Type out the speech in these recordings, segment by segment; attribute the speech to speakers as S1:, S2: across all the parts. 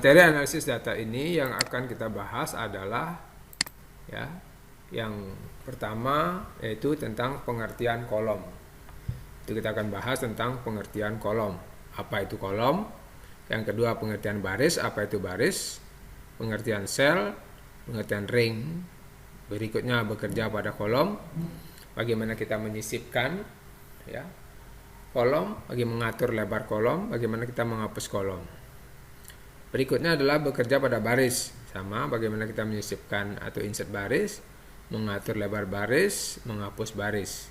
S1: materi analisis data ini yang akan kita bahas adalah ya, yang pertama yaitu tentang pengertian kolom. Itu kita akan bahas tentang pengertian kolom. Apa itu kolom? Yang kedua pengertian baris, apa itu baris? Pengertian sel, pengertian ring. Berikutnya bekerja pada kolom. Bagaimana kita menyisipkan ya, kolom, bagaimana mengatur lebar kolom, bagaimana kita menghapus kolom. Berikutnya adalah bekerja pada baris, sama bagaimana kita menyisipkan atau insert baris, mengatur lebar baris, menghapus baris.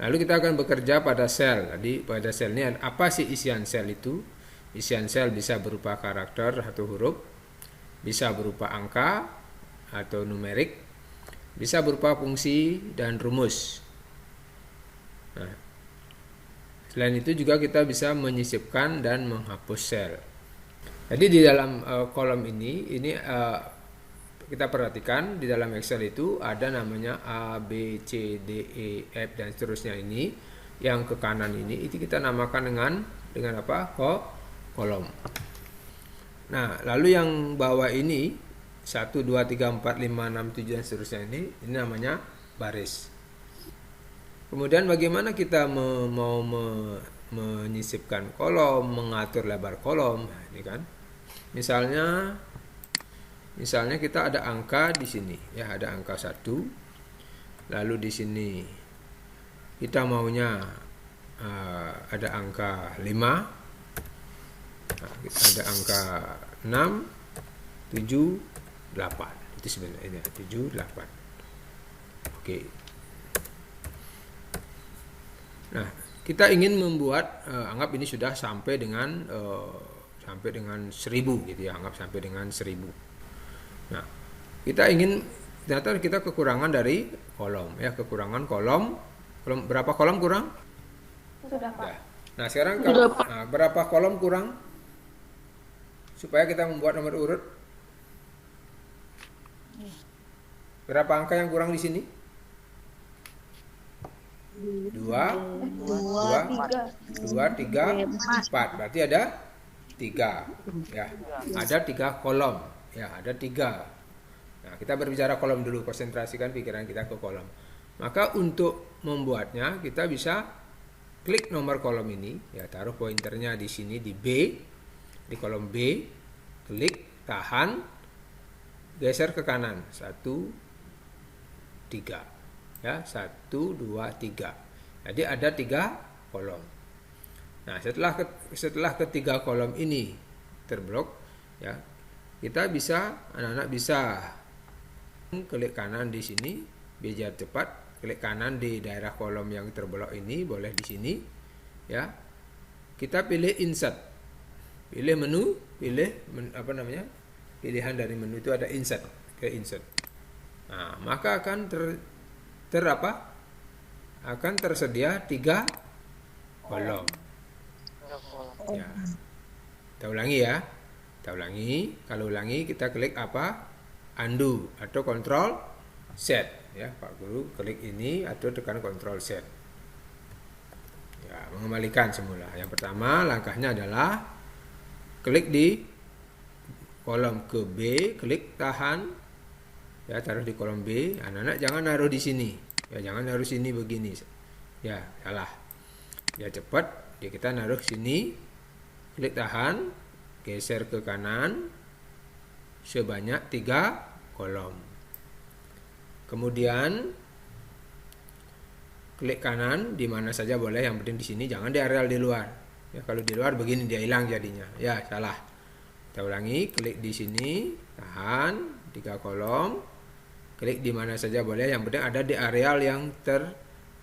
S1: Lalu kita akan bekerja pada sel. Tadi pada sel ini apa sih isian sel itu? Isian sel bisa berupa karakter atau huruf, bisa berupa angka atau numerik, bisa berupa fungsi dan rumus. Nah, selain itu juga kita bisa menyisipkan dan menghapus sel. Jadi di dalam kolom ini kita perhatikan di dalam Excel itu ada namanya A, B, C, D, E, F dan seterusnya ini. Yang ke kanan ini itu kita namakan dengan apa? Kolom. Nah, lalu yang bawah ini 1, 2, 3, 4, 5, 6, 7 dan seterusnya ini namanya baris. Kemudian bagaimana kita mau menyisipkan kolom, mengatur lebar kolom? Nah, ini kan. Misalnya kita ada angka di sini, ya ada angka 1. Lalu di sini kita maunya ada angka 5. Nah, ada angka 6, 7, 8. Itu sebenarnya ini 7, 8. Oke. Nah, kita ingin membuat anggap ini sudah sampai dengan 1000 gitu ya, anggap sampai dengan 1000. Nah, kita ingin ternyata kita kekurangan dari kolom ya, kekurangan kolom berapa kolom kurang?
S2: Sudah, Pak.
S1: Nah, sekarang berapa kolom kurang? Supaya kita membuat nomor urut. Berapa angka yang kurang di sini? 2, 3, 4. Berarti ada 3 ya, ada 3 kolom ya, ada 3. Nah, kita berbicara kolom dulu, konsentrasikan pikiran kita ke kolom. Maka untuk membuatnya kita bisa klik nomor kolom ini ya, taruh pointernya di sini di B, di kolom B, klik, tahan, geser ke kanan 1, 3 ya, 1, 2, 3. Jadi ada 3 kolom. Nah, setelah ketiga kolom ini terblok ya, anak-anak bisa klik kanan di sini biar cepat, klik kanan di daerah kolom yang terblok ini, boleh di sini ya. Kita pilih insert. Pilih menu, pilihan dari menu itu ada insert, ke insert. Nah, maka akan akan tersedia 3 kolom. Ya. Kita ulangi ya. Kalau ulangi kita klik apa? Undo atau Control Z ya, Pak Guru klik ini atau tekan Control Z. Ya, mengembalikan semula. Yang pertama langkahnya adalah klik di kolom ke B, klik tahan. Ya, taruh di kolom B. Anak-anak jangan naruh di sini. Ya, jangan naruh sini begini. Ya, salah. Ya, cepat. Ya, kita naruh sini. Klik tahan, geser ke kanan sebanyak 3 kolom. Kemudian klik kanan di mana saja boleh, yang penting di sini, jangan di areal di luar. Ya, kalau di luar begini dia hilang jadinya. Ya, salah. Kita ulangi, klik di sini, tahan 3 kolom. Klik di mana saja boleh, yang penting ada di areal yang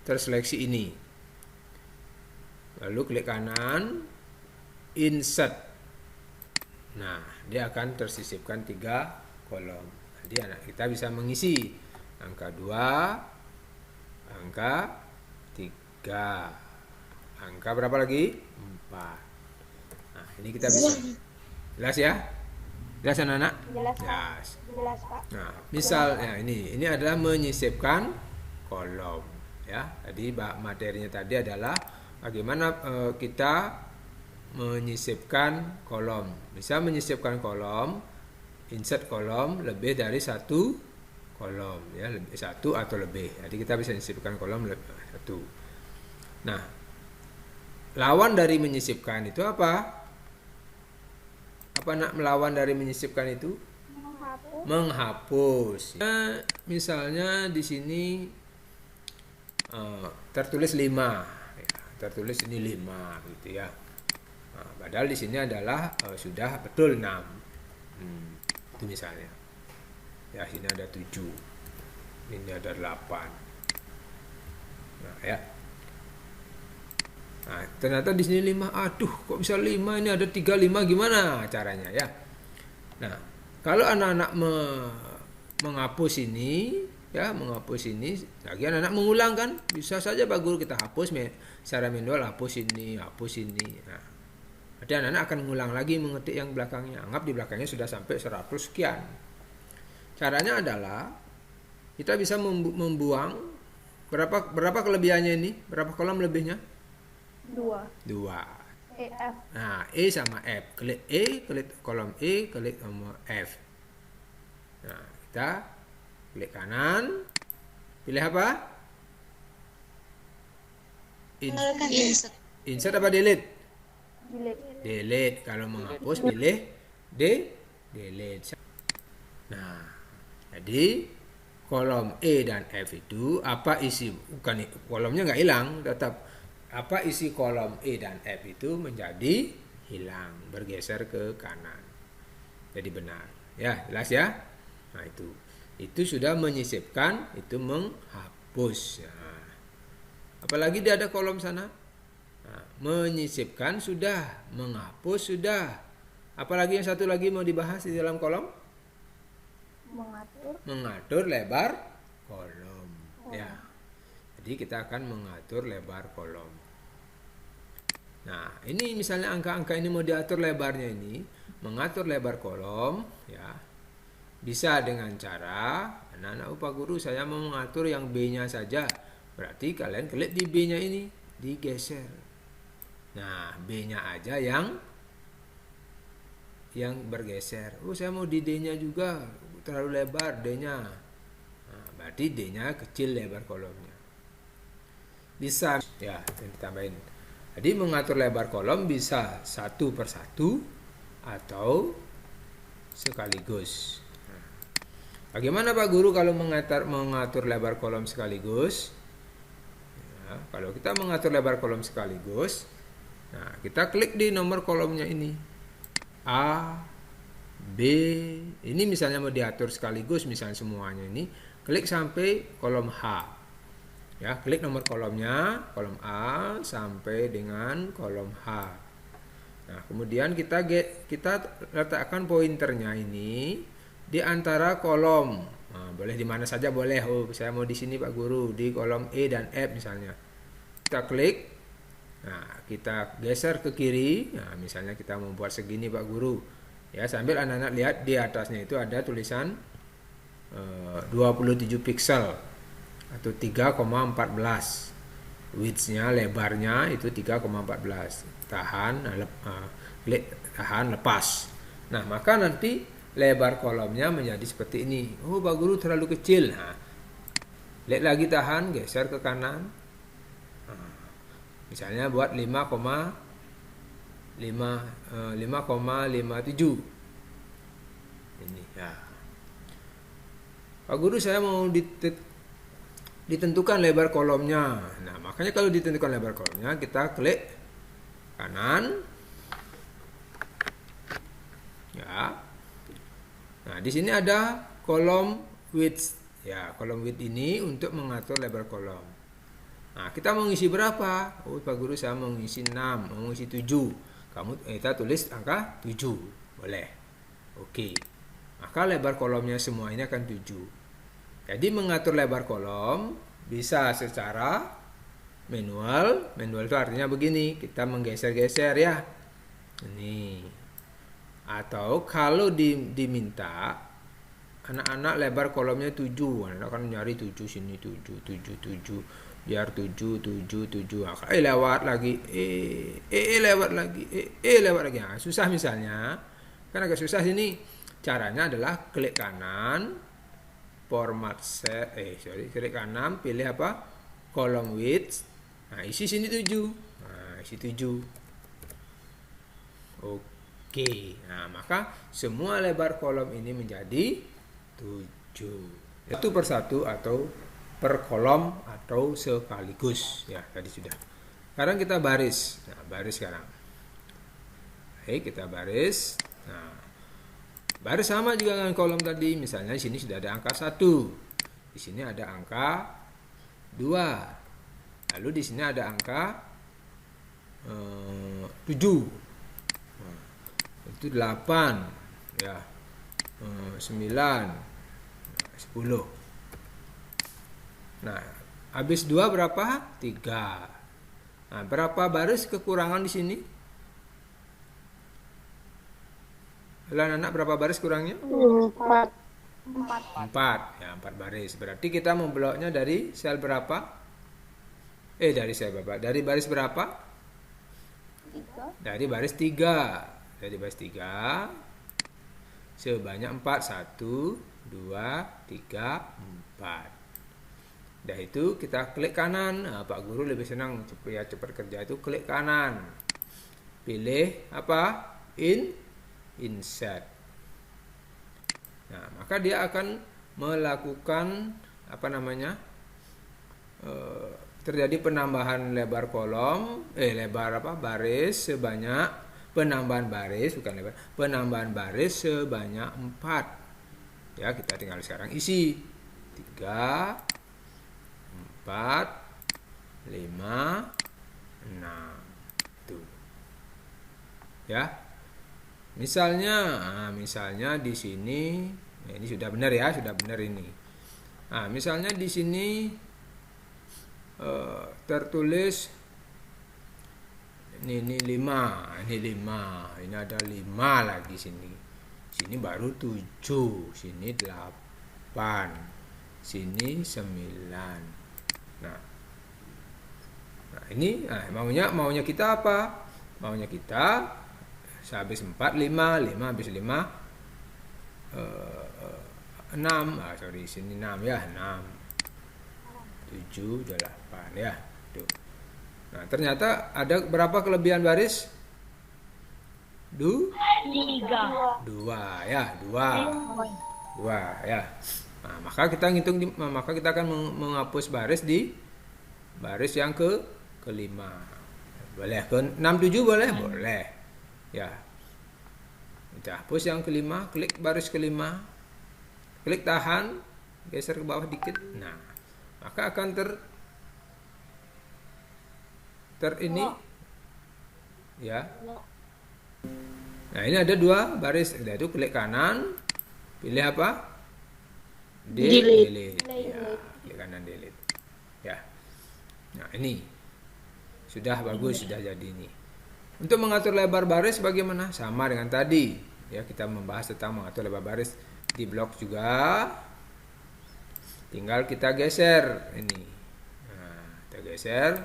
S1: terseleksi ini. Lalu klik kanan, insert. Nah, dia akan tersisipkan 3 kolom. Jadi anak kita bisa mengisi angka 2, angka 3, angka berapa lagi? 4. Nah, ini kita bisa. Jelas ya? Jelas anak-anak?
S2: Jelas, Pak.
S1: Nah, misalnya ini adalah menyisipkan kolom ya. Jadi materinya tadi adalah bagaimana kita menyisipkan kolom. Bisa menyisipkan kolom, insert kolom lebih dari satu kolom, ya, lebih satu atau lebih. Jadi kita bisa menyisipkan kolom satu. Nah, lawan dari menyisipkan itu apa? Apa nak melawan dari menyisipkan itu? Menghapus. Nah, misalnya di sini tertulis 5, ya, tertulis ini 5 gitu ya. Nah, padahal di sini adalah sudah betul 6. Itu misalnya. Ya, sini ada 7. Ini ada 8. Nah, ya. Nah, ternyata di sini 5. Aduh, kok bisa 5? Ini ada 3, 5, gimana caranya ya? Nah, kalau anak-anak menghapus ini, ya, menghapus ini, lagi anak-anak mengulang kan, bisa saja Pak Guru kita hapus secara manual, hapus ini. Nah, jadi anak-anak akan mengulang lagi mengetik yang belakangnya. Anggap di belakangnya sudah sampai 100 sekian. Caranya adalah kita bisa membuang berapa kelebihannya ini? Berapa kolom lebihnya? 2.
S2: F.
S1: Nah, E sama F. Klik E, klik kolom E, klik nomor F. Nah, kita klik kanan. Pilih apa? Insert apa delete? Delete. Kalau menghapus pilih delete. Nah, jadi kolom E dan F itu apa isi? Bukan, kolomnya nggak hilang, tetap apa isi kolom E dan F itu menjadi hilang, bergeser ke kanan. Jadi benar. Ya, jelas ya? Nah, itu sudah menyisipkan, itu menghapus. Nah, apalagi dia ada kolom sana. Nah, menyisipkan sudah, menghapus sudah. Apalagi yang satu lagi mau dibahas di dalam kolom? Mengatur lebar kolom. Ya. Jadi kita akan mengatur lebar kolom. Nah, ini misalnya angka-angka ini mau diatur lebarnya ini, mengatur lebar kolom, ya. Bisa dengan cara, anak-anak, Pak Guru saya mau mengatur yang B-nya saja. Berarti kalian klik di B-nya ini, digeser. Nah, B-nya aja yang bergeser. Oh, saya mau di D-nya juga, terlalu lebar D-nya. Nah, berarti D-nya kecil lebar kolomnya. Bisa, ya, ditambahin. Jadi mengatur lebar kolom bisa satu persatu atau sekaligus. Nah, bagaimana Pak Guru kalau mengatur lebar kolom sekaligus? Ya, kalau kita mengatur lebar kolom sekaligus, nah, kita klik di nomor kolomnya ini. A, B, ini misalnya mau diatur sekaligus, misalnya semuanya ini, klik sampai kolom H. Ya, klik nomor kolomnya, kolom A sampai dengan kolom H. Nah, kemudian kita letakkan pointernya ini di antara kolom. Nah, boleh di mana saja boleh. Oh, saya mau di sini Pak Guru, di kolom E dan F misalnya. Kita klik. Nah, kita geser ke kiri. Nah, misalnya kita membuat segini Pak Guru. Ya, sambil anak-anak lihat di atasnya itu ada tulisan 27 pixel. Atau 3,14 width-nya, lebarnya itu 3,14. Tahan, klik tahan, lepas. Nah, maka nanti lebar kolomnya menjadi seperti ini. Oh, Pak Guru terlalu kecil. Nah, lihat lagi, tahan, geser ke kanan. Nah, misalnya buat 5,57. Ini ya. Pak Guru saya mau ditentukan lebar kolomnya. Nah, makanya kalau ditentukan lebar kolomnya, kita klik kanan. Ya. Nah, di sini ada kolom width. Ya, kolom width ini untuk mengatur lebar kolom. Nah, kita mau ngisi berapa? Oh, Pak Guru saya mau ngisi 6, mau ngisi 7. Kita tulis angka 7. Boleh. Oke. Maka lebar kolomnya semua ini akan 7. Jadi mengatur lebar kolom bisa secara manual. Manual itu artinya begini, kita menggeser-geser ya. Ini. Atau kalau diminta anak-anak lebar kolomnya 7, anak akan nyari 7 sini, 7. biar 7 7 7. Lewat lagi, lewat lagi, lewat lagi. Nah, susah misalnya, kan agak susah sini. Caranya adalah klik kanan, format set, klik kanan, pilih apa? Column width. Nah, isi sini 7. Nah, isi 7. Oke. Nah, maka semua lebar kolom ini menjadi 7. Satu persatu atau per kolom atau sekaligus. Ya, tadi sudah. Sekarang kita baris. Nah, baris sekarang. Baik, kita baris. Nah, baris sama juga dengan kolom tadi. Misalnya di sini sudah ada angka 1. Di sini ada angka 2. Lalu di sini ada angka 7. Nah, itu 8. Ya. 9. 10. Nah, habis 2 berapa? 3. Nah, berapa baris kekurangan di sini? Anak berapa baris kurangnya?
S2: 4.
S1: 4. Ya, 4 baris. Berarti kita membloknya dari sel berapa? Dari sel berapa? Dari baris berapa?
S2: 3.
S1: Dari baris 3. Dari baris 3 sebanyak 4. 1, 2, 3, 4. Dah itu kita klik kanan. Nah, Pak Guru lebih senang supaya cepat kerja itu klik kanan. Pilih apa? Insert. Nah, maka dia akan melakukan apa namanya? Terjadi penambahan lebar kolom, lebar apa? Baris sebanyak penambahan baris, bukan lebar. Penambahan baris sebanyak 4. Ya, kita tinggal sekarang isi 3, 4, 5, 6. Tuh. Ya. Misalnya di sini, ini sudah benar ya, sudah benar ini. Nah, misalnya di sini tertulis ini 5, ini ada 5 lagi sini. Sini baru 7, sini 8, sini 9. Nah, ini maunya kita apa? Maunya kita habis 4, 5 habis 5 6. Sini 6 ya, 6. 7, 8 ya. Tuh. Nah, ternyata ada berapa kelebihan baris?
S2: 3.
S1: 2 ya, 2 ya. Nah, maka kita akan menghapus baris di baris yang kelima. Boleh ke 6 7 boleh? Boleh. Ya. Kita hapus yang kelima, klik baris kelima. Klik tahan, geser ke bawah dikit. Nah, maka akan ini ya. Nah, ini ada 2 baris. Itu klik kanan, pilih apa? Delete. Ya, klik kanan delete. Ya. Nah, ini sudah bagus, sudah jadi ini. Untuk mengatur lebar baris bagaimana? Sama dengan tadi. Ya, kita membahas tentang mengatur lebar baris di blok juga. Tinggal kita geser ini. Nah, kita geser.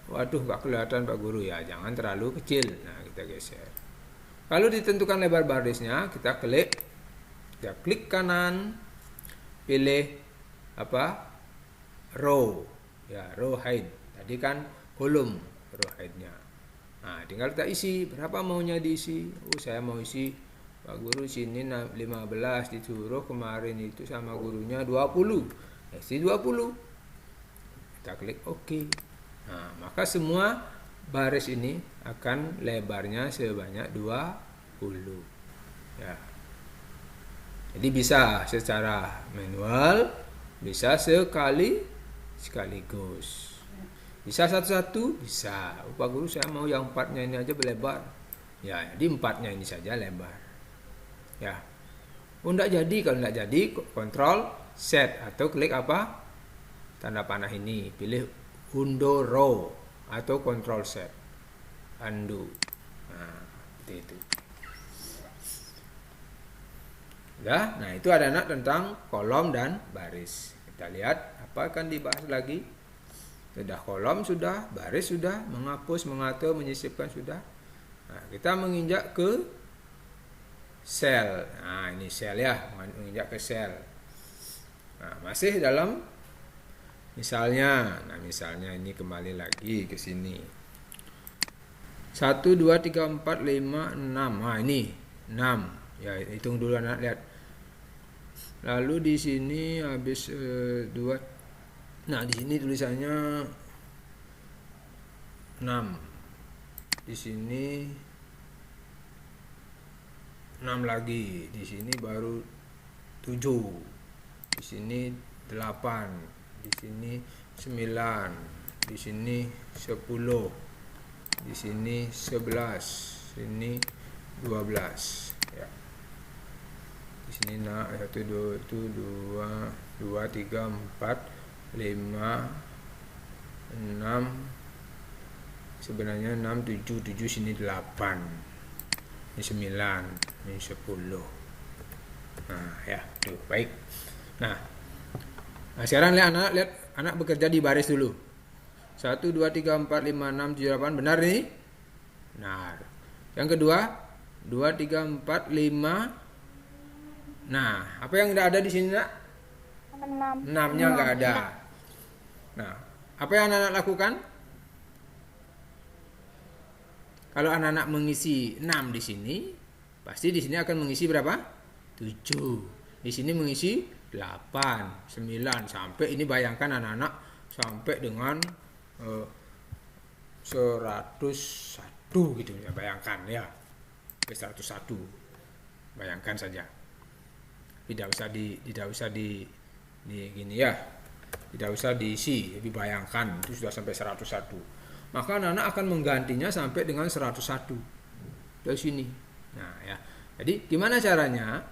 S1: Waduh, nggak kelihatan Pak Guru ya. Jangan terlalu kecil. Nah, kita geser. Kalau ditentukan lebar barisnya, kita klik kanan. Pilih apa? Row. Ya, row height. Tadi kan kolom row height-nya. Nah, tinggal kita isi. Berapa maunya diisi? Saya mau isi, Pak Guru sini 15, disuruh kemarin itu sama gurunya 20. Isi 20. Kita klik OK. Nah, maka semua baris ini akan lebarnya sebanyak 20. Ya. Jadi bisa secara manual, bisa sekaligus. Bisa satu-satu, bisa. Pak Guru saya mau yang 4-nya ini aja berlebar. Ya, jadi 4-nya ini saja lebar. Ya. Enggak jadi, kalau enggak jadi kontrol set atau klik apa? Tanda panah ini, pilih undo row atau control set. Undo. Nah, seperti itu. Nah, itu ada tentang kolom dan baris. Kita lihat apa akan dibahas lagi. Sudah kolom sudah, baris sudah, menghapus, mengatur, menyisipkan sudah. Nah, kita menginjak ke sel. Nah, ini sel ya, menginjak ke sel. Nah, masih dalam misalnya. Nah, misalnya ini kembali lagi ke sini. 1 2 3 4 5 6. Nah, ini 6. Ya, hitung dulu anak, lihat. Lalu di sini habis 2. Nah, di sini tulisannya 6. Di sini 6 lagi. Di sini baru 7. Di sini 8. Di sini 9. Di sini 10. Di sini 11. Sini 12. Ya. Di sini 1 2 3 4 5 6, sebenarnya 6 7 sini 8, ini 9, ini 10. Nah ya, tuh baik. Nah sekarang lihat anak bekerja di baris dulu. 1 2 3 4 5 6 7 8, benar nih? Benar. Yang kedua 2 3 4 5. Nah, apa yang tidak ada di sini, Nak? 6-nya nggak ada. Nah, apa yang anak-anak lakukan? Kalau anak-anak mengisi 6 di sini, pasti di sini akan mengisi berapa? 7. Di sini mengisi 8, 9, sampai ini bayangkan anak-anak sampai dengan 101 gitu ya, bayangkan ya. 101. Bayangkan saja. Tidak usah di gini ya. Tidak usah diisi, tapi bayangkan itu sudah sampai 101. Maka anak-anak akan menggantinya sampai dengan 101 dari sini. Nah, ya. Jadi gimana caranya?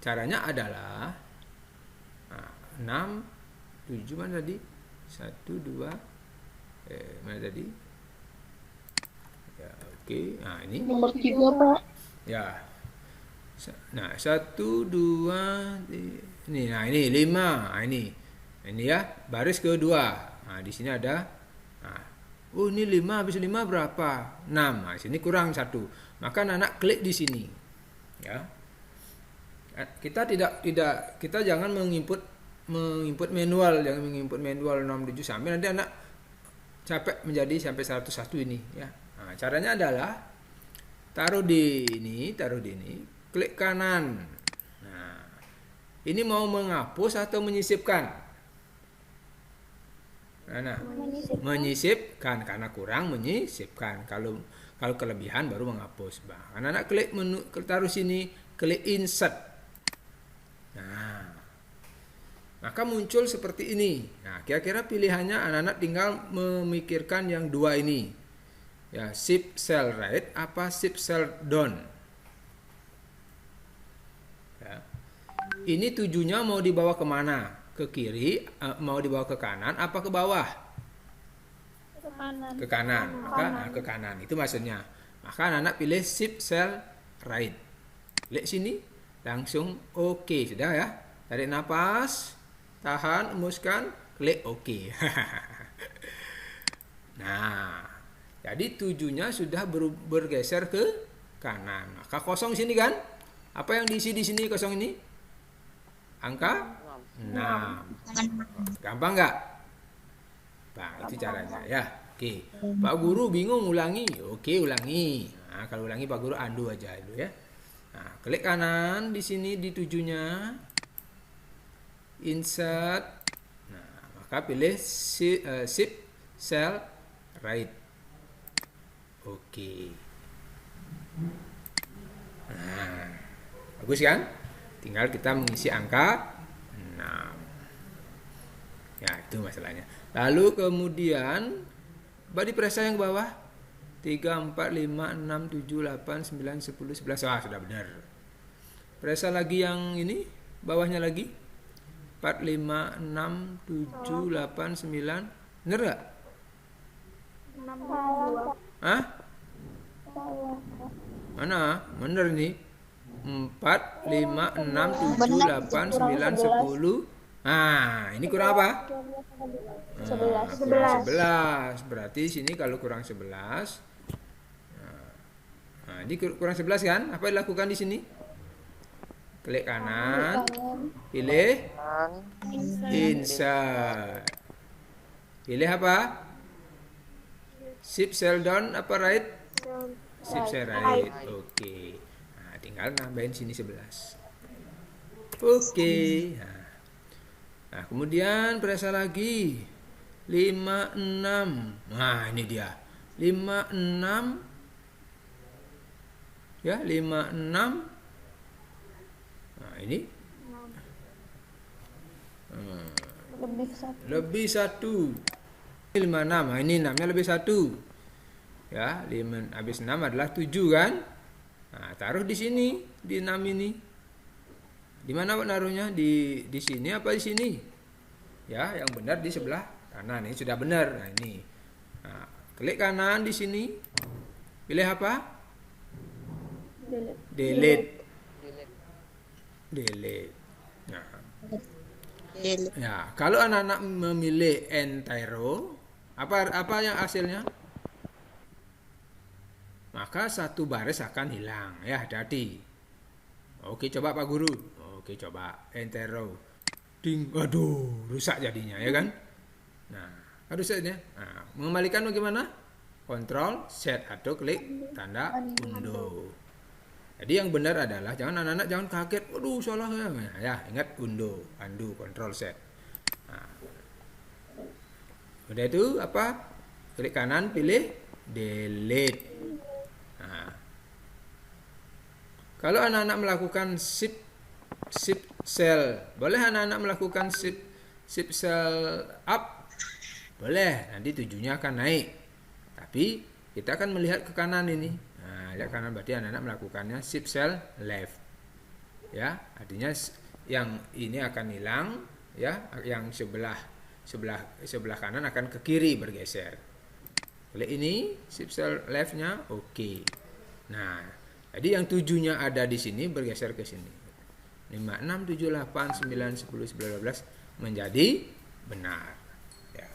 S1: Caranya adalah 6 7 mana tadi? 1 2 mana tadi? Ya, oke. Nah, ini
S2: Nomor 3, Pak.
S1: ya. Nah, 1 2 ini. Nah, ini 5. Nah, ini ya, baris kedua. Nah, di sini ada. Nah, oh, ini 5, habis 5 berapa? 6. Nah, sini kurang 1. Maka anak klik di sini. Ya. Kita kita jangan menginput manual, jangan menginput manual 6 7 sampai nanti anak capek menjadi sampai 101 ini ya. Nah, caranya adalah taruh di ini, klik kanan. Nah, ini mau menghapus atau menyisipkan? Nah, menyisipkan karena kurang, menyisipkan. Kalau kelebihan baru menghapus. Anak-anak klik menu, taruh sini, klik insert. Nah, maka muncul seperti ini. Nah, kira-kira pilihannya anak-anak tinggal memikirkan yang dua ini. Ya, shift cell right apa shift cell down. Ya. Ini tujuannya mau dibawa kemana? Ke kiri, mau dibawa ke kanan apa ke bawah? Ke kanan. Maka ke kanan itu maksudnya. Maka anak-anak pilih shift cell right. Klik sini, langsung oke. Sudah ya. Tarik napas, tahan, emuskan, klik oke. Nah, jadi tujuannya sudah bergeser ke kanan. Maka kosong sini kan? Apa yang diisi di sini kosong ini? Angka 6. Gampang nggak? Bang, itu caranya ya. Oke. Pak Guru bingung ulangi. Oke, ulangi. Nah, kalau ulangi Pak Guru undo aja dulu ya. Nah, klik kanan di sini di tujuhnya. Insert. Nah, maka pilih shift cell right. Oke. Nah, bagus kan? Tinggal kita mengisi angka 6. Ya, itu masalahnya. Lalu kemudian body pressure yang bawah 3 4 5 6 7 8 9 10 11. Wah, sudah benar. Pressure lagi yang ini bawahnya lagi 4 5 6 7 8 9. Benar enggak?
S2: 6
S1: Hah? Mana? Benar nih. 4 5 6 7 8 9 10 Nah, ini kurang apa?
S2: 11.
S1: Kurang 11. Berarti sini kalau kurang 11. Nah, ini kurang 11 kan? Apa yang dilakukan di sini? Klik kanan, pilih insert. Pilih apa? Shift cell down apa right? Shift cell right. Oke. Nah, tinggal nambahin sini 11. Oke. Nah, kemudian periksa lagi. 56. Nah, ini dia. 56. Ya, 56. Nah, ini lebih 1. 56. Nah, ini 6-nya lebih 1. Ya, 5 habis 6 adalah 7 kan? Nah, taruh di sini, di 6 ini. Di mana Pak naruhnya? Di sini apa di sini? Ya, yang benar di sebelah kanan. Ini sudah benar. Nah, ini. Nah, klik kanan di sini. Pilih apa? Delete. Nah, ya, kalau anak-anak memilih entire row, apa yang hasilnya? Maka satu baris akan hilang. Ya, hati-hati. Oke, coba Pak Guru. Oke, coba entire row. Ding, aduh, rusak jadinya, ya kan? Nah, rusaknya. Nah, mengembalikan bagaimana? Control set atau klik tanda undo. Jadi yang benar adalah anak-anak jangan kaget. Waduh, salah ya. Ya, ingat undo, control set. Nah, udah itu apa? Klik kanan, pilih delete. Nah, kalau anak-anak melakukan shift cell, boleh anak-anak melakukan shift cell up? Boleh, nanti 7-nya akan naik. Tapi kita akan melihat ke kanan ini. Nah, lihat kanan berarti anak-anak melakukannya shift cell left. Ya, artinya yang ini akan hilang, ya, yang sebelah kanan akan ke kiri bergeser. Klik ini shift cell left-nya, oke. Nah, jadi yang 7-nya ada di sini bergeser ke sini. 5, 6, 7, 8, 9, 10, 11, 12 menjadi benar. Ya.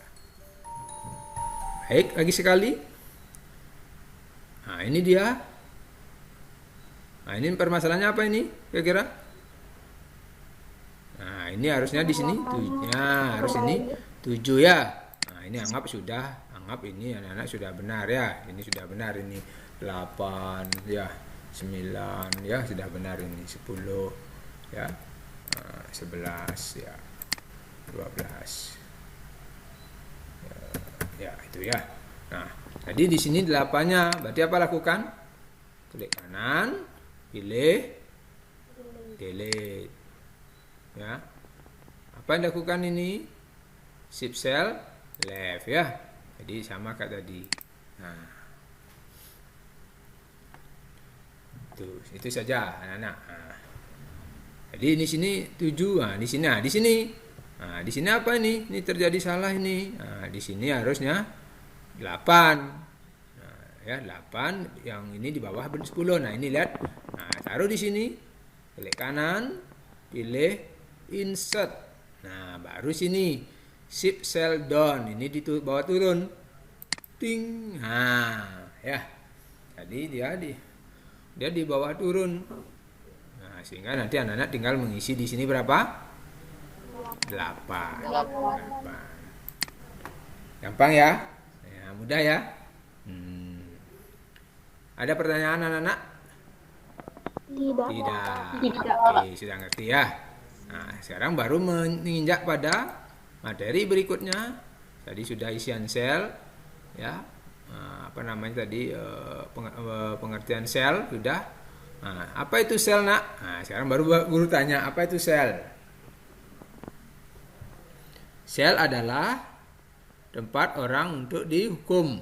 S1: Baik, lagi sekali. Nah, ini dia. Nah, ini permasalahannya apa ini? Kira-kira? Nah, ini harusnya di sini 7. Nah, harus ini 7 ya. Nah, ini anggap ini anak-anak sudah benar ya. Ini sudah benar ini. 8 ya. 9 ya, sudah benar ini. 10 ya. 11 ya. 12. Ya, itu ya. Nah, jadi di sini 8-nya. Berarti apa lakukan? Klik kanan, pilih delete. Ya. Apa yang dilakukan ini? Shift cell left ya. Jadi sama kayak tadi. Nah. Itu saja anak-anak. Nah. Jadi di sini 7. Nah, di sini. Nah, di sini apa ini? Ini terjadi salah ini. Nah, di sini harusnya 8. Nah, ya 8 yang ini di bawah 10. Nah, ini lihat. Nah, taruh di sini. Klik kanan, pilih insert. Nah, baru sini shift cell down. Ini di bawah turun. Ting. Nah, ya. Jadi dia di bawah turun. Nah, sehingga nanti anak-anak tinggal mengisi di sini berapa? 8. Gampang ya? Ya, mudah ya? Ada pertanyaan anak-anak? Tidak. Oke, sudah ngerti ya. Nah, sekarang baru menginjak pada materi berikutnya. Tadi sudah isian sel, ya. Apa namanya tadi? Pengertian sel sudah. Nah, apa itu sel, nak? Nah, sekarang baru guru tanya, apa itu sel? Sel adalah tempat orang untuk dihukum.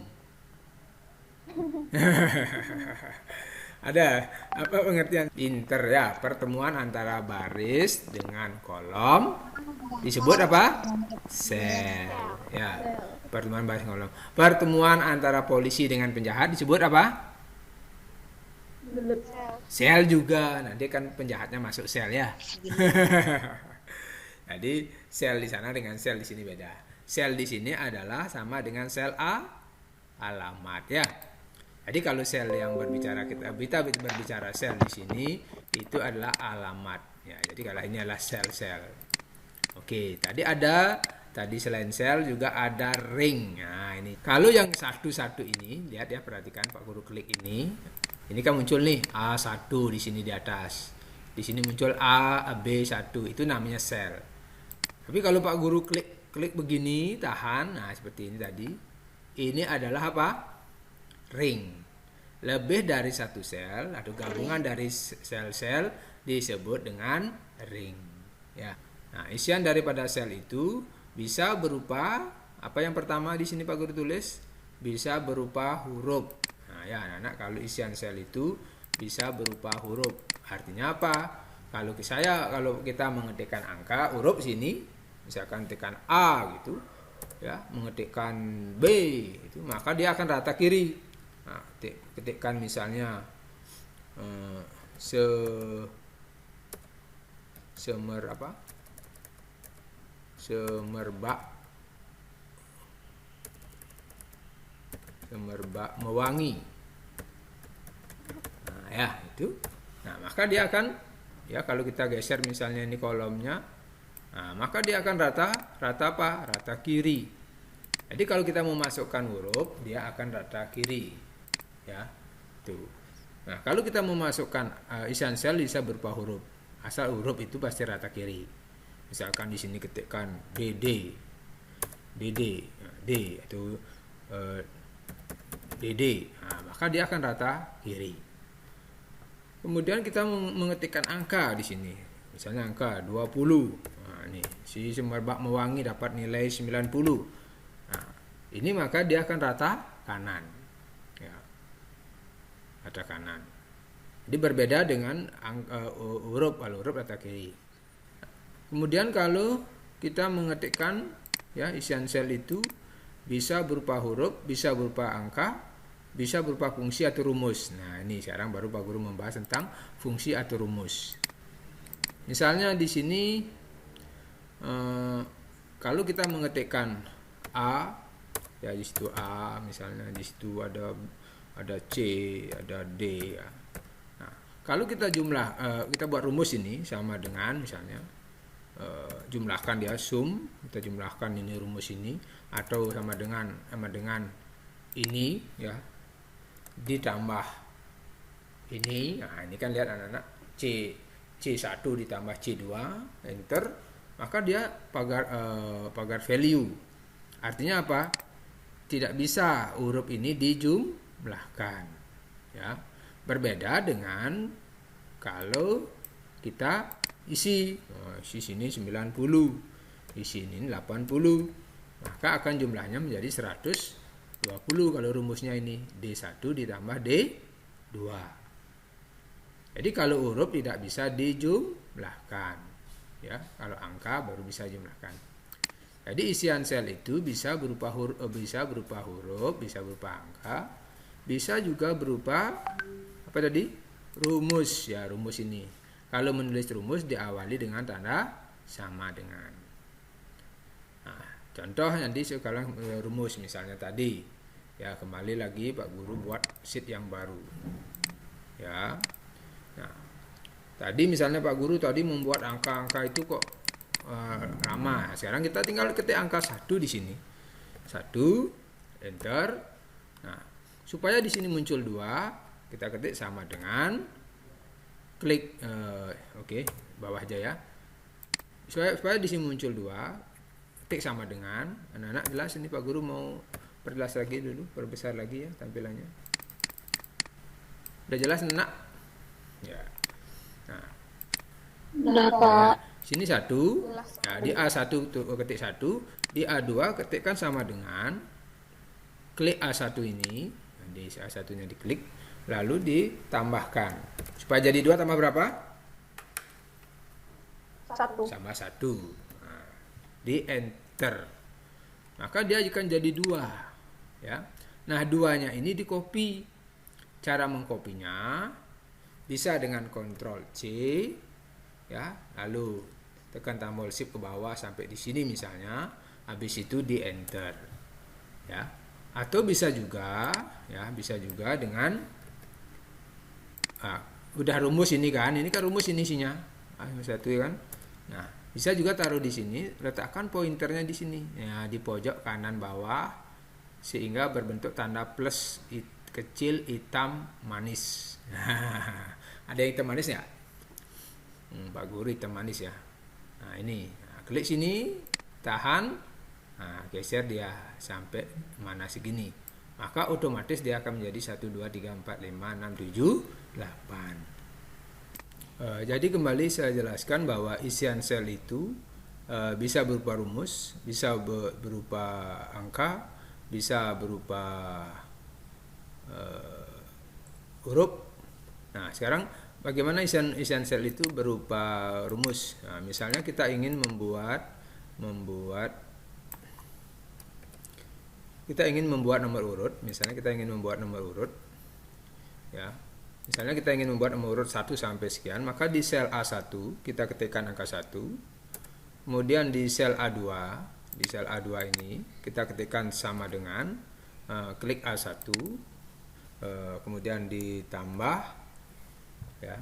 S1: Ada apa pengertian? Pinter ya, pertemuan antara baris dengan kolom disebut apa? Sel. Ya, pertemuan baris kolom. Pertemuan antara polisi dengan penjahat disebut apa? Sel juga. Nanti kan penjahatnya masuk sel ya. Jadi sel di sana dengan sel di sini beda. Sel di sini adalah sama dengan sel alamat ya. Jadi kalau sel yang kita berbicara sel di sini itu adalah alamat ya. Jadi kalau ini adalah sel-sel. Oke, tadi selain sel juga ada ring. Nah, ini. Kalau yang satu-satu ini, lihat ya, perhatikan Pak Guru klik ini. Ini kan muncul nih A1 di sini di atas. Di sini muncul A, B1, itu namanya sel. Tapi kalau Pak Guru klik begini, tahan, nah seperti ini tadi. Ini adalah apa? Ring. Lebih dari satu sel atau gabungan dari sel-sel disebut dengan ring. Ya. Nah, isian daripada sel itu bisa berupa apa yang pertama di sini Pak Guru tulis? Bisa berupa huruf. Nah, ya anak-anak, kalau isian sel itu bisa berupa huruf. Artinya apa? Kalau kita mengetikkan angka, huruf sini, misalkan tekan A gitu, ya, mengetikkan B itu, maka dia akan rata kiri. Nah, ketikkan misalnya semerbak mewangi. Nah, ya, itu. Nah, maka dia akan, ya, kalau kita geser misalnya ini kolomnya, nah, maka dia akan rata apa? Rata kiri. Jadi kalau kita memasukkan huruf, dia akan rata kiri. Ya. Tuh. Nah, kalau kita memasukkan isian sel bisa berupa huruf. Asal huruf itu pasti rata kiri. Misalkan di sini ketikkan DD. Nah, D itu DD. Nah, maka dia akan rata kiri. Kemudian kita mengetikkan angka di sini. Misalnya angka 20. Nah, ini si semerbak mewangi dapat nilai 90. Nah, ini maka dia akan rata kanan. Ya. Rata kanan. Jadi berbeda dengan huruf, kalau huruf rata kiri. Kemudian kalau kita mengetikkan, ya, isian sel itu bisa berupa huruf, bisa berupa angka, bisa berupa fungsi atau rumus. Nah, ini sekarang baru Pak Guru membahas tentang fungsi atau rumus. Misalnya di sini kalau kita mengetikkan A, ya, di situ A, misalnya di situ ada C, ada D, ya. Nah, kalau kita kita buat rumus ini sama dengan misalnya jumlahkan dia sum, kita jumlahkan ini rumus ini, atau sama dengan ini, ya, ditambah ini. Nah, ini kan lihat anak-anak, C1 ditambah C2, enter, maka dia pagar value. Artinya apa? Tidak bisa huruf ini dijumlahkan, ya. Berbeda dengan kalau kita isi sini 90, isi ini 80, maka akan jumlahnya menjadi 120 kalau rumusnya ini D1 ditambah D2. Jadi kalau huruf tidak bisa dijumlahkan, ya, kalau angka baru bisa jumlahkan. Jadi isian sel itu bisa berupa huruf, bisa berupa angka, bisa juga berupa apa tadi? Rumus, ya, rumus ini. Kalau menulis rumus diawali dengan tanda sama dengan. Nah, contoh nanti sekarang rumus misalnya tadi, ya, kembali lagi Pak Guru buat sheet yang baru, ya. Nah, tadi misalnya Pak Guru tadi membuat angka-angka itu kok lama. Sekarang kita tinggal ketik angka 1 di sini. 1, enter. Nah, supaya di sini muncul 2, kita ketik sama dengan, klik oke, bawah aja ya. Supaya di sini muncul 2, ketik sama dengan, anak-anak jelas ini Pak Guru mau perjelas lagi dulu, perbesar lagi ya tampilannya. Udah jelas anak? Ya. Nah.
S2: Udah, Pak.
S1: Sini 1, nah, di A1 ketik 1, di A2 ketikkan sama dengan, klik A1 ini, di A1 nya diklik, lalu ditambahkan. Supaya jadi 2 tambah berapa?
S2: 1.
S1: Sama 1. Nah, di enter. Maka dia akan jadi 2, ya. Nah, 2-nya ini di copy. Cara mengkopinya bisa dengan Ctrl C, ya, lalu tekan tombol shift ke bawah sampai di sini misalnya, habis itu di enter ya. Atau bisa juga ya, bisa juga dengan udah rumus ini kan rumus ini isinya satu kan. Nah, bisa juga taruh di sini, letakkan pointernya di sini ya, di pojok kanan bawah sehingga berbentuk tanda plus kecil hitam manis. Ada yang hitam manis ya? Pak Guru hitam manis ya. Nah, ini klik sini, tahan, geser dia sampai mana segini, maka otomatis dia akan menjadi 1, 2, 3, 4, 5, 6, 7, 8. Jadi kembali saya jelaskan bahwa isian sel itu bisa berupa rumus, bisa berupa angka, bisa berupa huruf. Nah, sekarang bagaimana isian sel itu berupa rumus? Nah, misalnya kita ingin membuat nomor urut. Misalnya kita ingin membuat nomor urut ya. Misalnya kita ingin membuat nomor urut 1 sampai sekian, maka di sel A1 kita ketikkan angka 1. Kemudian di sel A2, ini kita ketikkan sama dengan klik A1, kemudian ditambah ya.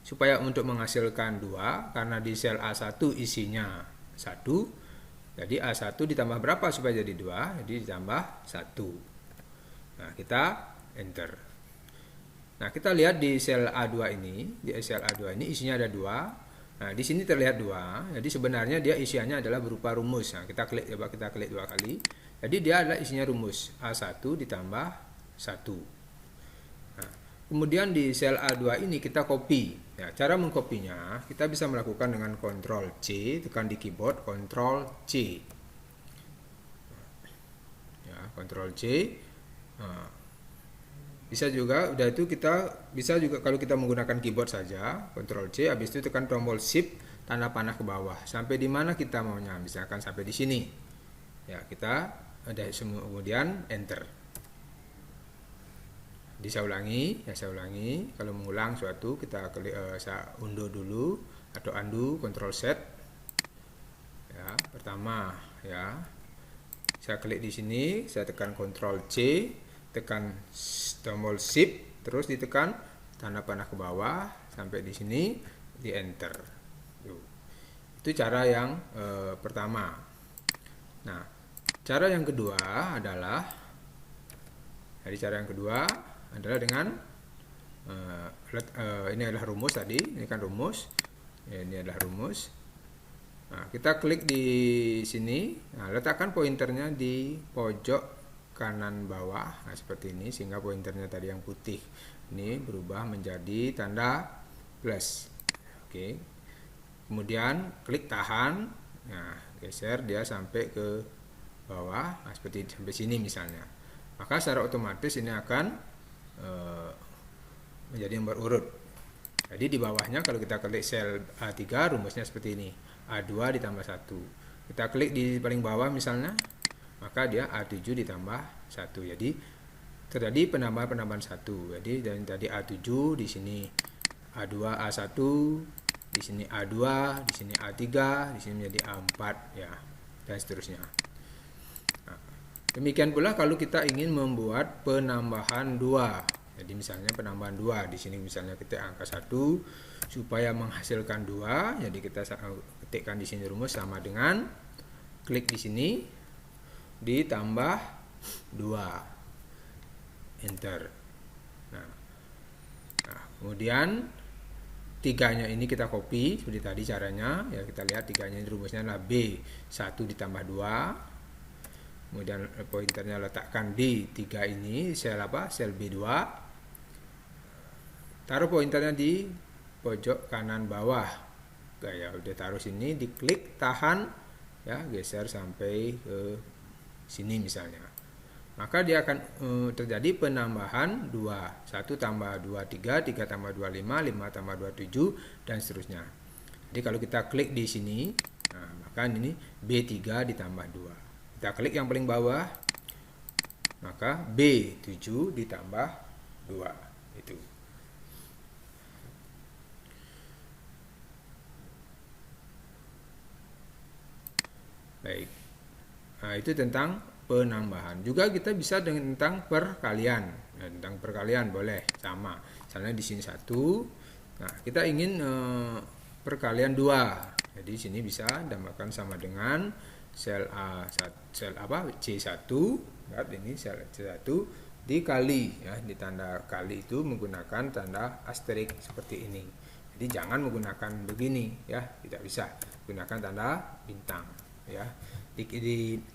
S1: Supaya untuk menghasilkan 2, karena di sel A1 isinya 1, jadi A1 ditambah berapa supaya jadi 2? Jadi ditambah 1. Nah, kita enter. Nah, kita lihat di sel A2 ini, isinya ada 2. Nah, di sini terlihat 2. Jadi sebenarnya dia isiannya adalah berupa rumus. Nah, kita klik 2 kali. Jadi dia adalah isinya rumus A1 ditambah 1. Nah, kemudian di sel A2 ini kita copy. Ya, cara mengkopinya kita bisa melakukan dengan Ctrl C, tekan di keyboard Ctrl C. Ya, Ctrl C. Bisa juga, udah itu kita bisa juga kalau kita menggunakan keyboard saja, Ctrl C, habis itu tekan tombol Shift, tanda panah ke bawah. Sampai di mana kita maunya, misalkan sampai di sini. Ya, kita ada semua, kemudian Enter. Saya ulangi. Kalau mengulang suatu, kita klik, saya undo dulu, atau undo, Ctrl Z. Ya, pertama, ya. Saya klik di sini, saya tekan Ctrl C, tekan tombol Shift, terus ditekan tanda panah ke bawah sampai di sini, di Enter. Itu cara yang pertama. Nah, cara yang kedua adalah dengan ini adalah rumus tadi, ini kan rumus. Ini adalah rumus. Nah, kita klik di sini, letakkan pointernya di pojok kanan bawah, nah seperti ini, sehingga pointernya tadi yang putih ini berubah menjadi tanda plus. Oke. Kemudian klik tahan, nah geser dia sampai ke bawah, nah seperti sampai sini misalnya. Maka secara otomatis ini akan menjadi nomor urut. Jadi di bawahnya kalau kita klik sel A3, rumusnya seperti ini, A2 ditambah 1. Kita klik di paling bawah misalnya, maka dia A7 ditambah 1. Jadi terjadi penambahan 1. Jadi dari tadi A7, di sini A2, A1, di sini A2, di sini A3, di sini menjadi A4 ya, dan seterusnya. Nah, demikian pula kalau kita ingin membuat penambahan 2. Jadi misalnya penambahan 2, di sini misalnya ketik angka 1 supaya menghasilkan 2. Jadi kita ketikkan di sini rumus sama dengan klik di sini ditambah 2, Enter. Nah, kemudian 3-nya ini kita copy seperti tadi caranya ya. Kita lihat 3-nya ini rumusnya adalah B1 ditambah 2. Kemudian pointernya letakkan di 3 ini, sel B2. Taruh pointernya di pojok kanan bawah. Ya udah taruh sini, diklik tahan ya, geser sampai ke sini misalnya, maka dia akan terjadi penambahan 2. 1 tambah 2, 3, 3 tambah 2, 5, 5 tambah 2, 7, dan seterusnya. Jadi kalau kita klik di sini, maka ini B3 ditambah 2. Kita klik yang paling bawah, maka B7 ditambah 2. Itu. Baik. Nah, itu tentang penambahan. Juga kita bisa tentang perkalian. Nah, tentang perkalian boleh sama. Misalnya di sini 1. Nah, kita ingin perkalian 2. Jadi di sini bisa tambahkan sama dengan sel C1. Lihat ini sel C1 dikali ya, di tanda kali itu menggunakan tanda asterik seperti ini. Jadi jangan menggunakan begini ya, tidak bisa. Gunakan tanda bintang ya.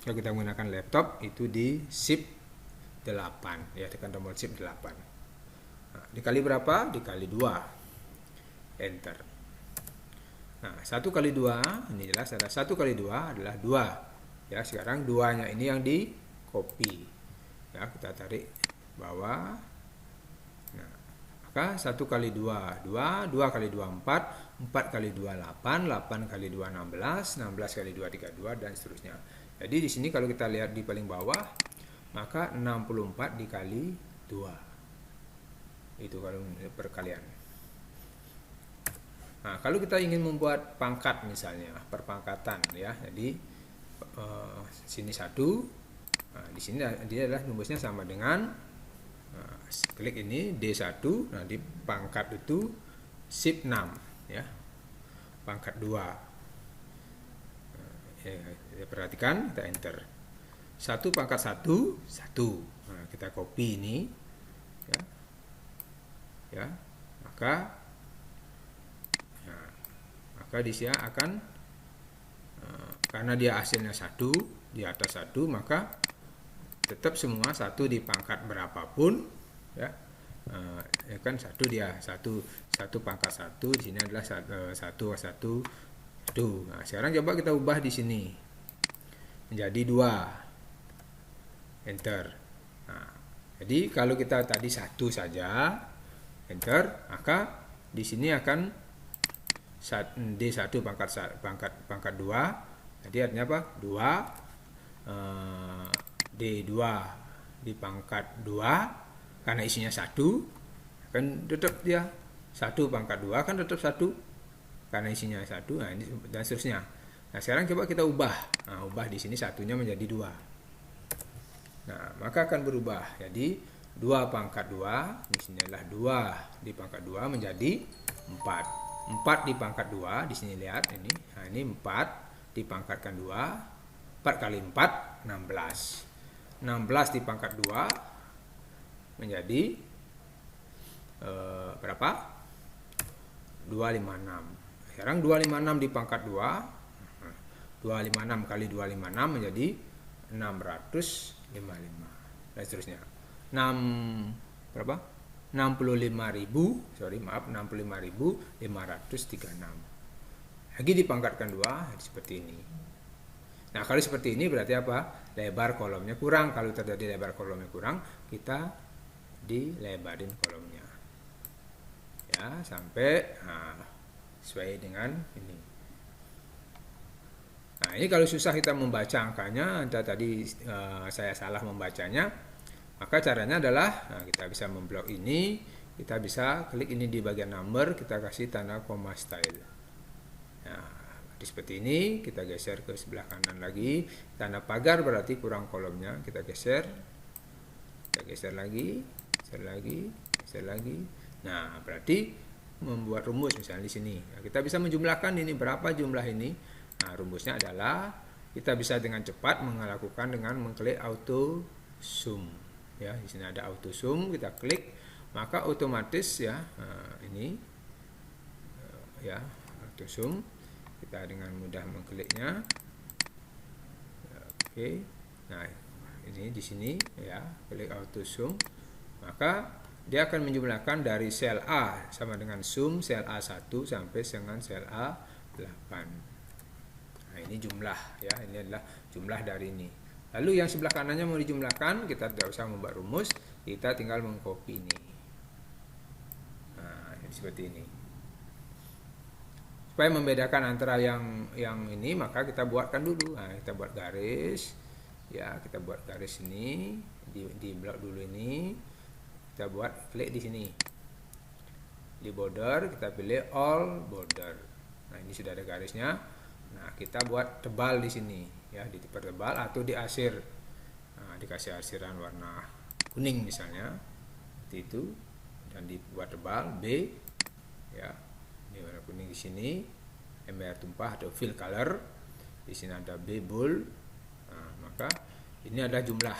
S1: Kalau kita menggunakan laptop itu di shift 8 ya, tekan tombol shift 8. Nah, dikali berapa? Dikali 2. Enter. Nah, 1 kali 2 ini jelas ada 1 kali 2 adalah 2. Ya, sekarang 2-nya ini yang di copy. Ya, kita tarik bawah. Nah, maka 1 kali 2 2, 2 kali 2 4, 4 kali 2 8, 8 kali 2 16, 16 kali 2 32 dan seterusnya. Jadi di sini kalau kita lihat di paling bawah, maka 64 dikali 2. Itu kalau perkalian. Nah, kalau kita ingin membuat pangkat misalnya, perpangkatan ya. Jadi sini 1. Nah, di sini dia adalah rumusnya sama dengan klik ini D1. Nah, di pangkat itu shift 6 ya. Pangkat 2. Perhatikan, kita enter. 1 pangkat 1 1. Nah, kita copy ini ya. Ya. Maka di sini akan karena dia hasilnya 1 di atas 1, maka tetap semua 1 di pangkat berapapun ya, ya kan 1 dia 1 pangkat 1 di sini adalah 1 1 1. Nah, sekarang coba kita ubah di sini menjadi 2. Enter. Nah, jadi kalau kita tadi 1 saja enter, maka di sini akan D1 pangkat 2. Jadi artinya apa? 2 D2 di pangkat 2 karena isinya 1 kan tetap dia 1 pangkat 2 kan tetap 1 karena isinya 1. Nah, ini dan seterusnya. Nah, sekarang coba kita ubah. Nah, ubah di sini satunya menjadi 2. Nah, maka akan berubah. Jadi 2 pangkat 2 di sini adalah 2 di pangkat 2 menjadi 4. 4 di pangkat 2 di sini lihat ini. Nah, ini 4 dipangkatkan 2. 4 kali 4 16. 16 di pangkat 2 menjadi berapa? 256. Sekarang 256 di pangkat 2. 256 kali 256 menjadi 655. Dan seterusnya. 6 berapa? 65.536. Lagi dipangkatkan 2 seperti ini. Nah, kalau seperti ini berarti apa? Lebar kolomnya kurang. Kalau terjadi lebar kolomnya kurang, kita dilebarin kolomnya. Ya, sampai sesuai dengan ini. Nah, ini kalau susah kita membaca angkanya, entah tadi saya salah membacanya, maka caranya adalah kita bisa memblok ini, kita bisa klik ini di bagian number, kita kasih tanda koma style. Nah, seperti ini, kita geser ke sebelah kanan lagi, tanda pagar berarti kurang kolomnya, kita geser lagi, geser lagi. Nah, berarti membuat rumus misalnya di sini. Nah, kita bisa menjumlahkan ini berapa jumlah ini. Nah, rumusnya adalah kita bisa dengan cepat melakukan dengan mengklik auto sum. Ya, di sini ada auto sum, kita klik maka otomatis ya ini ya auto sum, kita dengan mudah mengkliknya. Oke. Nah, ini di sini ya, klik auto sum, maka dia akan menjumlahkan dari sel A sama dengan sum sel A1 sampai dengan sel A8. Nah, ini jumlah ya, ini adalah jumlah dari ini. Lalu yang sebelah kanannya mau dijumlahkan, kita tidak usah membuat rumus, kita tinggal mengcopy ini. Nah, seperti ini. Supaya membedakan antara yang ini, maka kita buatkan dulu. Nah, kita buat garis. Ya, kita buat garis ini di blok dulu ini. Kita buat klik di sini. Di border kita pilih all border. Nah, ini sudah ada garisnya. Nah, kita buat tebal di sini ya, dipertebal atau diasir. Nah, dikasih asiran warna kuning misalnya seperti itu, dan dibuat tebal B ya. Ini warna kuning di sini, MR tumpah atau fill color. Di sini ada B bold. Nah, maka ini ada jumlah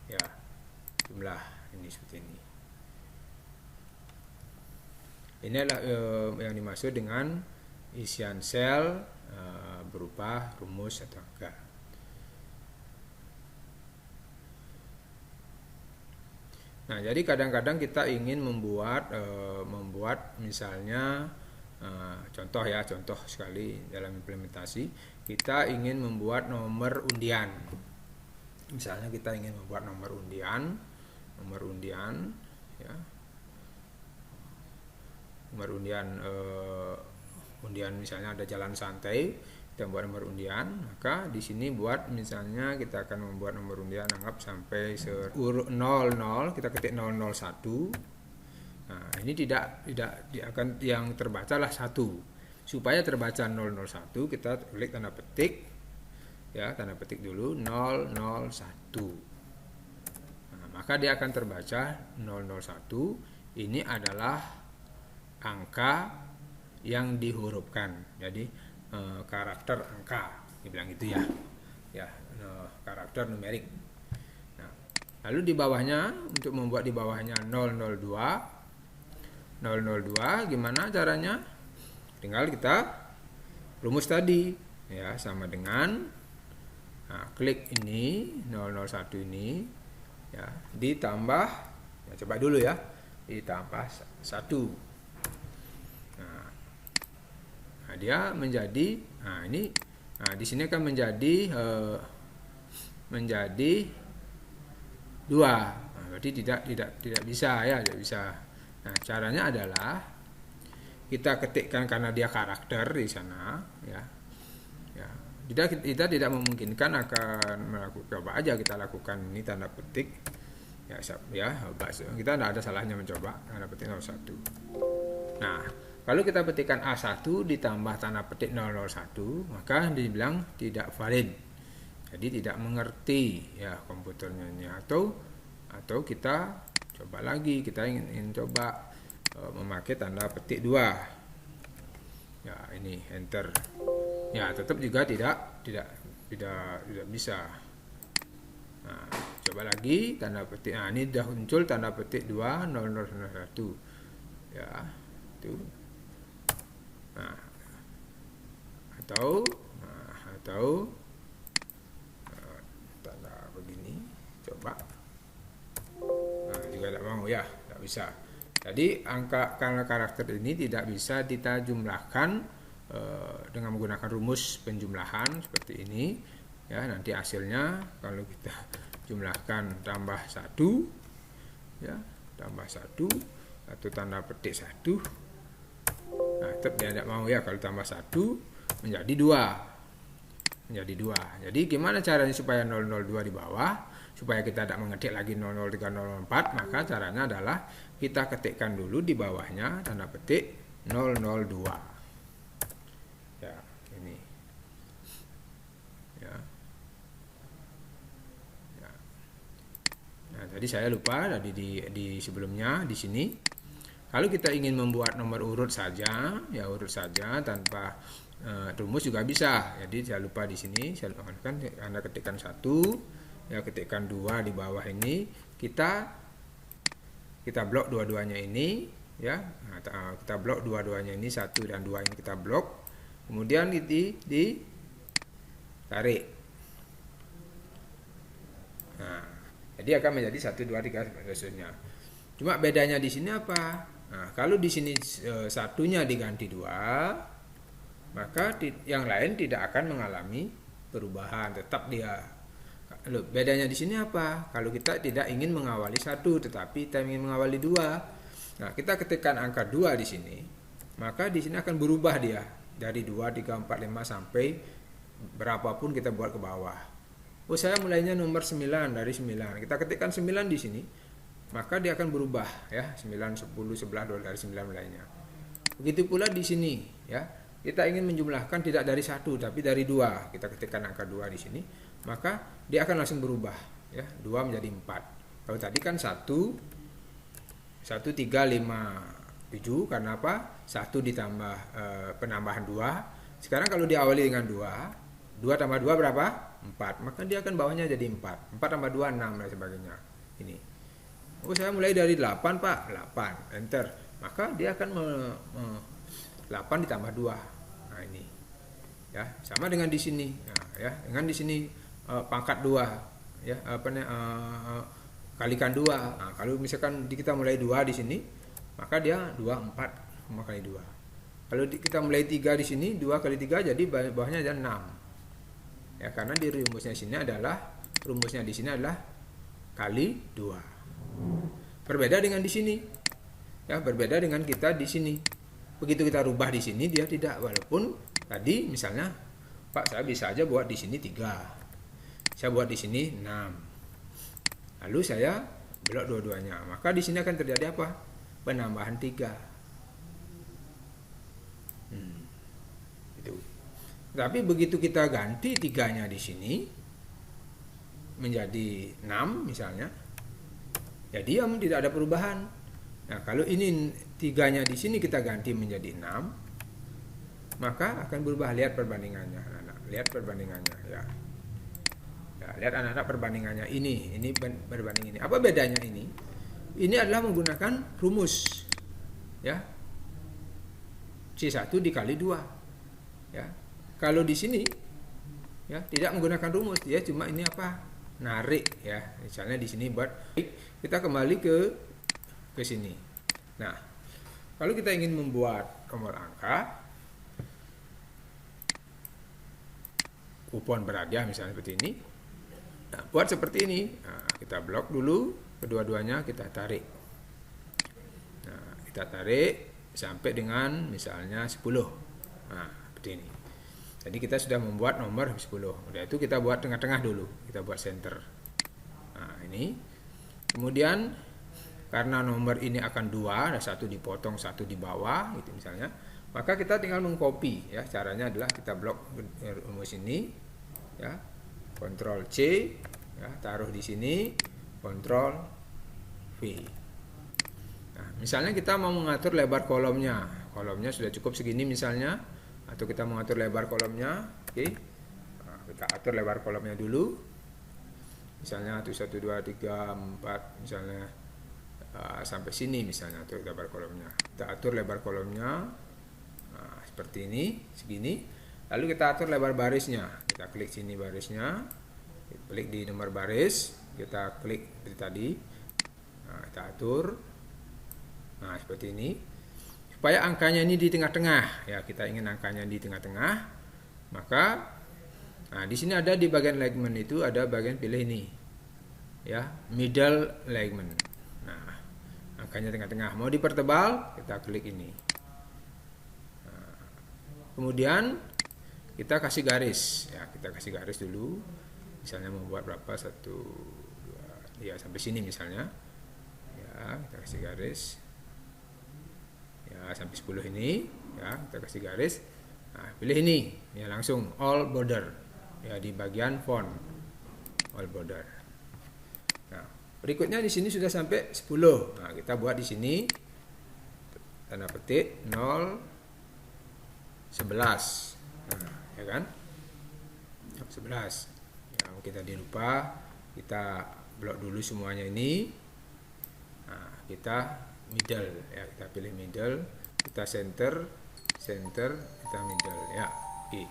S1: ya, jumlah ini seperti ini. Ini adalah yang dimaksud dengan isian sel berupa rumus atau angka. Nah, jadi kadang-kadang kita ingin membuat misalnya contoh ya, contoh sekali dalam implementasi, kita ingin membuat nomor undian. Misalnya kita ingin membuat nomor undian ya. Nomor undian undian misalnya ada jalan santai, kita buat nomor undian, maka di sini buat misalnya kita akan membuat nomor undian anggap sampai urut 00, kita ketik 001. Nah, ini tidak akan yang terbaca lah 1. Supaya terbaca 001, kita klik tanda petik ya, tanda petik dulu 001. Nah, maka dia akan terbaca 001. Ini adalah angka yang dihurufkan, jadi karakter angka, dibilang gitu ya, karakter numerik. Nah, lalu di bawahnya, untuk membuat di bawahnya 002, gimana caranya? Tinggal kita rumus tadi ya, sama dengan klik ini 001 ini ya, ditambah ya, coba dulu ya, ditambah 1. Nah, dia menjadi, ini, di sini akan menjadi 2. Nah, berarti tidak bisa ya, tidak bisa. Nah, caranya adalah kita ketikkan, karena dia karakter di sana ya. Kita tidak memungkinkan akan melakukan, coba aja kita lakukan ini tanda petik ya, kita tidak ada salahnya mencoba tanda petik 01. Nah, kalau kita petikkan A1 ditambah tanda petik 001, maka dibilang tidak valid. Jadi tidak mengerti ya komputernya ini. Atau kita coba lagi, kita ingin coba memakai tanda petik 2. Ya, ini enter. Ya, tetap juga tidak bisa. Nah, coba lagi tanda petik. Nah, ini sudah muncul tanda petik 20001. Ya, itu. Nah, atau tanda begini, coba. Nah, juga tidak mau ya, tidak bisa. Jadi karena karakter ini tidak bisa kita jumlahkan dengan menggunakan rumus penjumlahan seperti ini ya. Nanti hasilnya kalau kita jumlahkan tambah 1 ya, tambah 1 atau tanda petik 1. Nah, tetap dia tidak mau ya, kalau tambah 1 menjadi 2. Jadi gimana caranya supaya 002 di bawah, supaya kita tidak mengetik lagi 003, 004, maka caranya adalah kita ketikkan dulu di bawahnya tanda petik 002. Ya, ini. Ya. Nah, tadi saya lupa tadi di sebelumnya di sini. Kalau kita ingin membuat nomor urut saja, ya urut saja tanpa rumus juga bisa. Jadi saya lupa di sini, saya kan Anda ketikkan 1, ya ketikkan 2 di bawah ini, kita blok dua-duanya ini, ya. Nah, kita blok dua-duanya ini, 1 dan 2 ini kita blok. Kemudian ditarik. Nah, jadi akan menjadi 1, 2, 3 seterusnya. Cuma bedanya di sini apa? Nah, kalau di sini satunya diganti 2, maka yang lain tidak akan mengalami perubahan, tetap dia. Loh, bedanya di sini apa? Kalau kita tidak ingin mengawali 1, tetapi kita ingin mengawali 2. Nah, kita ketikkan angka 2 di sini, maka di sini akan berubah dia dari 2, 3, 4, 5 sampai berapapun kita buat ke bawah. Oh, saya mulainya nomor 9, dari 9. Kita ketikkan 9 di sini, maka dia akan berubah ya, 9, 10, 11, 12 dari 9 mulainya. Begitu pula di sini ya. kita ingin menjumlahkan tidak dari 1 tapi dari 2. Kita ketikkan angka 2 di sini, maka dia akan langsung berubah ya. 2 menjadi 4. Kalau tadi kan 1 3 5 7 karena apa? 1 ditambah penambahan 2. Sekarang kalau diawali dengan 2 tambah 2 berapa? 4. Maka dia akan bawahnya jadi 4. 4 tambah 2 6 dan sebagainya. Ini. Oh, saya mulai dari 8, Pak. 8. Enter. Maka dia akan 8 ditambah 2. Nah, ini. Ya, sama dengan di sini. Nah, ya, dengan di sini pangkat 2 ya, kalikan 2. Nah, kalau misalkan kita mulai 2 di sini, maka dia 2 4 kali 2. Kalau kita mulai 3 di sini, 2 kali 3 jadi bawahnya ada 6. Ya, karena di rumusnya di sini adalah kali 2. Berbeda dengan di sini. Ya, berbeda dengan kita di sini. Begitu kita rubah di sini dia tidak, walaupun tadi misalnya Pak saya bisa aja buat di sini 3. Saya buat di sini 6. Lalu saya belok dua-duanya. Maka di sini akan terjadi apa? Penambahan 3. Itu. Tapi begitu kita ganti 3-nya di sini menjadi 6 misalnya, ya diam, tidak ada perubahan. Nah, kalau ini 3-nya di sini kita ganti menjadi 6, maka akan berubah. Lihat perbandingannya, anak-anak. Lihat perbandingannya ya. Ya, lihat anak-anak perbandingannya ini berbanding ini. Apa bedanya ini? Ini adalah menggunakan rumus. Ya. C1 dikali 2. Ya. Kalau di sini ya tidak menggunakan rumus, dia cuma ini apa? Narik ya. Misalnya di sini buat kita kembali ke sini. Nah, kalau kita ingin membuat nomor angka kupon berhadiah misalnya seperti ini, nah, buat seperti ini. Nah, kita blok dulu kedua-duanya, kita tarik. Nah, kita tarik sampai dengan misalnya 10. Nah, seperti ini. Jadi kita sudah membuat nomor 10. Udah itu kita buat tengah-tengah dulu, kita buat center. Nah, ini. Kemudian karena nomor ini akan 2, ada 1 dipotong, 1 di bawah gitu misalnya, maka kita tinggal mengcopy ya. Caranya adalah kita blok rumus ini ya, Ctrl C ya, taruh di sini, Ctrl V. Nah, misalnya kita mau mengatur lebar kolomnya sudah cukup segini misalnya, atau kita mengatur lebar kolomnya, oke. Nah, kita atur lebar kolomnya dulu, misalnya 1 2 3 4 misalnya. Sampai sini misalnya untuk lebar kolomnya. Kita atur lebar kolomnya seperti ini, segini. Lalu kita atur lebar barisnya. Kita klik sini barisnya, klik di nomor baris, kita klik seperti tadi. Nah, kita atur. Nah, seperti ini. Supaya angkanya ini di tengah-tengah. Ya, kita ingin angkanya di tengah-tengah. Maka di sini ada di bagian alignment itu ada bagian pilih ini. Ya, middle alignment. Angkanya tengah-tengah. Mau dipertebal, kita klik ini. Nah, kemudian kita kasih garis. Ya, kita kasih garis dulu. Misalnya membuat berapa? 1, 2, ya sampai sini misalnya. Ya, kita kasih garis. Ya, sampai 10 ini. Ya, kita kasih garis. Nah, pilih ini. Ya, langsung all border. Ya, di bagian font. All border. Berikutnya di sini sudah sampai 10. Nah, kita buat di sini tanda petik 0 11. Nah, ya kan? 11. Ya, kita lupa, kita blok dulu semuanya ini. Nah, kita middle ya, kita pilih middle, kita center, kita middle ya. Oke.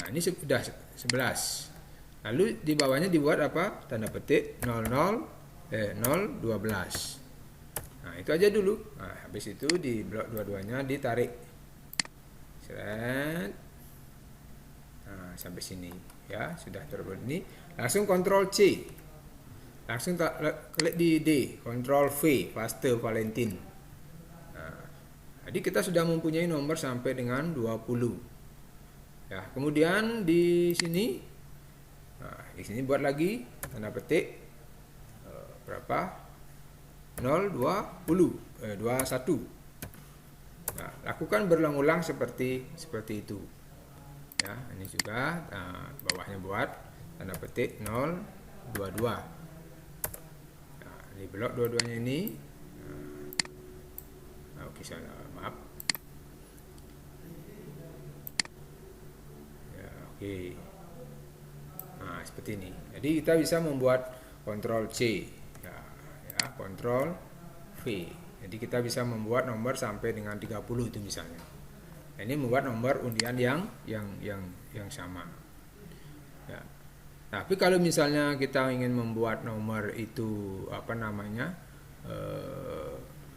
S1: Nah, ini sudah 11. Lalu di bawahnya dibuat apa? Tanda petik 012. Nah, itu aja dulu. Nah, habis itu di blok dua-duanya ditarik. Seret. Nah, sampai sini ya, sudah terbuat ini. Langsung Ctrl C. Langsung klik di D, Ctrl V, Faster Valentine. Nah, jadi kita sudah mempunyai nomor sampai dengan 20. Ya, kemudian di sini di sini buat lagi tanda petik berapa? 21. Nah, lakukan berulang-ulang seperti itu. Ya, ini juga bawahnya buat tanda petik 0, 22. Nah, di blok dua-duanya ini. Oke, maaf. Ya, oke. Nah, seperti ini. Jadi kita bisa membuat Ctrl C, ya, Ctrl V. Jadi kita bisa membuat nomor sampai dengan 30 itu misalnya. Nah, ini membuat nomor undian yang sama. Ya. Tapi kalau misalnya kita ingin membuat nomor itu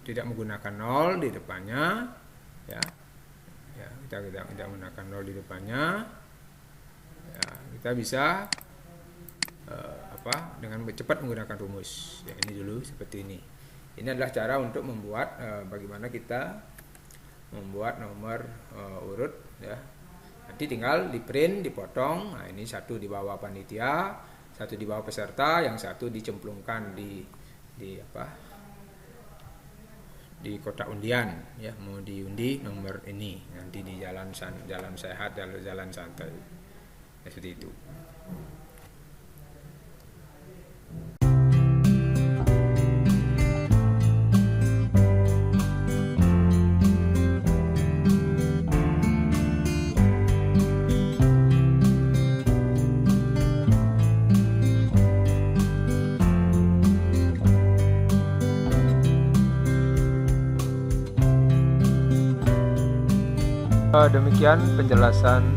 S1: tidak menggunakan 0 di depannya, ya, kita tidak menggunakan 0 di depannya, ya, kita bisa dengan cepat menggunakan rumus. Ya, ini dulu seperti ini. Ini adalah cara untuk membuat bagaimana kita membuat nomor urut, ya. Nanti tinggal di print, dipotong. Nah, ini satu di bawah panitia, satu di bawah peserta, yang satu dicemplungkan di kotak undian, ya, mau diundi nomor ini nanti di jalan sehat, jalan santai, ya, seperti itu. Demikian penjelasan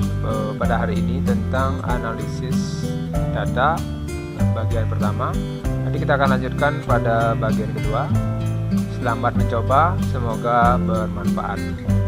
S1: pada hari ini tentang analisis data bagian pertama. Nanti kita akan lanjutkan pada bagian kedua. Selamat mencoba, semoga bermanfaat.